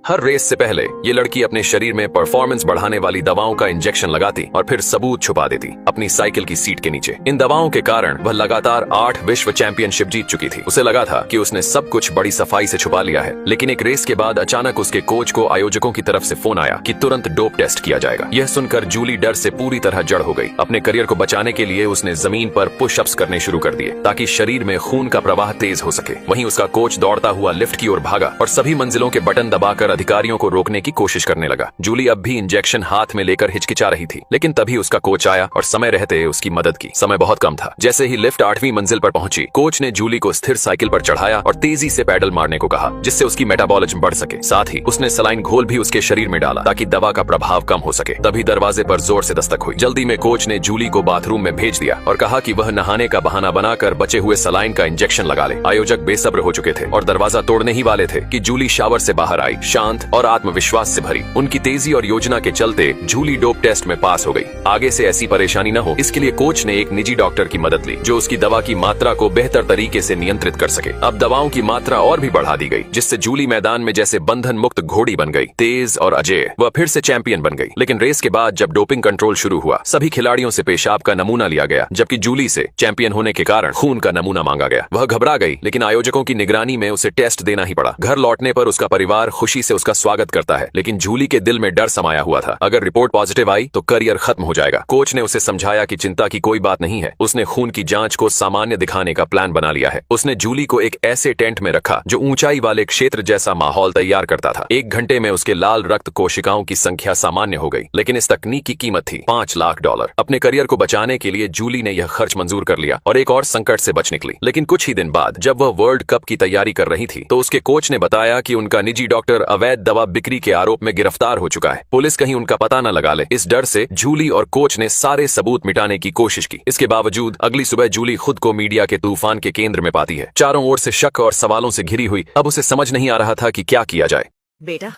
हर race से पहले ये लड़की अपने शरीर में परफॉर्मेंस बढ़ाने वाली दवाओं का इंजेक्शन लगाती और फिर सबूत छुपा देती अपनी साइकिल की सीट के नीचे। इन दवाओं के कारण वह लगातार 8 विश्व चैंपियनशिप जीत चुकी थी। उसे लगा था कि उसने सब कुछ बड़ी सफाई से छुपा लिया है, लेकिन एक रेस के बाद अचानक उसके कोच को आयोजकों की तरफ से फोन आया कि तुरंत डोप टेस्ट किया जाएगा। यह सुनकर जूली डर से पूरी तरह जड़ हो गई। अपने करियर को बचाने के लिए उसने जमीन पर पुशअप्स करने शुरू कर दिए ताकि शरीर में खून का प्रवाह तेज हो सके। वहीं उसका कोच दौड़ता हुआ लिफ्ट की ओर भागा और सभी मंजिलों के बटन दबाकर अधिकारियों को रोकने की कोशिश करने लगा। जूली अब भी इंजेक्शन हाथ में लेकर हिचकिचा रही थी, लेकिन तभी उसका कोच आया और समय रहते उसकी मदद की। समय बहुत कम था। जैसे ही लिफ्ट 8वीं मंजिल पर पहुंची, कोच ने जूली को स्थिर साइकिल पर चढ़ाया और तेजी से पैडल मारने को कहा, जिससे उसकी मेटाबॉलिज्म बढ़ सके। साथ ही उसने सलाइन घोल भी उसके शरीर में डाला ताकि दवा का प्रभाव कम हो सके। तभी दरवाजे पर जोर से दस्तक हुई। जल्दी में कोच ने जूली को बाथरूम में भेज दिया और कहा कि वह नहाने का बहाना बनाकर बचे हुए सलाइन का इंजेक्शन लगा ले। आयोजक बेसब्र हो चुके थे और दरवाजा तोड़ने ही वाले थे कि जूली शावर से बाहर आई, शांत और आत्मविश्वास से भरी। उनकी तेजी और योजना के चलते जूली डोप टेस्ट में पास हो गई। आगे से ऐसी परेशानी न हो, इसके लिए कोच ने एक निजी डॉक्टर की मदद ली, जो उसकी दवा की मात्रा को बेहतर तरीके से नियंत्रित कर सके। अब दवाओं की मात्रा और भी बढ़ा दी गई, जिससे जूली मैदान में जैसे बंधन मुक्त घोड़ी बन गई, तेज और अजेय। वह फिर से चैंपियन बन गई। लेकिन रेस के बाद जब डोपिंग कंट्रोल शुरू हुआ, सभी खिलाड़ियों से पेशाब का नमूना लिया गया, जबकि जूली से चैंपियन होने के कारण खून का नमूना मांगा गया। वह घबरा गई, लेकिन आयोजकों की निगरानी में उसे टेस्ट देना ही पड़ा। घर लौटने पर उसका परिवार खुशी से उसका स्वागत करता है, लेकिन जूली के दिल में डर समाया हुआ था। अगर रिपोर्ट पॉजिटिव आई तो करियर खत्म हो जाएगा। कोच ने उसे समझाया कि चिंता की कोई बात नहीं है। उसने खून की जांच को सामान्य दिखाने का प्लान बना लिया है। उसने जूली को एक ऐसे टेंट में रखा जो ऊंचाई वाले क्षेत्र जैसा माहौल तैयार करता था। 1 घंटे में उसके लाल रक्त कोशिकाओं की संख्या सामान्य हो गई, लेकिन इस तकनीक की कीमत थी $5 लाख। अपने करियर को बचाने के लिए जूली ने यह खर्च मंजूर कर लिया और एक और संकट से बच निकली। लेकिन कुछ ही दिन बाद जब वह वर्ल्ड कप की तैयारी कर रही थी, तो उसके कोच ने बताया कि उनका निजी डॉक्टर अवैध दवा बिक्री के आरोप में गिरफ्तार हो चुका है। पुलिस कहीं उनका पता न लगा ले, इस डर से जूली और कोच ने सारे सबूत मिटाने की कोशिश की। इसके बावजूद अगली सुबह जूली खुद को मीडिया के तूफान के केंद्र में पाती है। चारों ओर से शक और सवालों से घिरी हुई। अब उसे समझ नहीं आ रहा था कि क्या किया जाए। बेटा,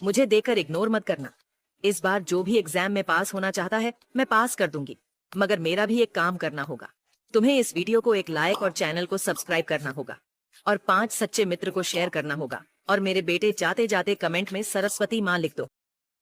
मुझे देखकर इग्नोर मत करना। इस बार जो भी एग्जाम में पास होना चाहता है, मैं पास कर दूंगी, मगर मेरा भी एक काम करना होगा। तुम्हें इस वीडियो को एक लाइक और चैनल को सब्सक्राइब करना होगा और 5 सच्चे मित्र को शेयर करना होगा। और मेरे बेटे, जाते जाते कमेंट में सरस्वती माँ लिख दो।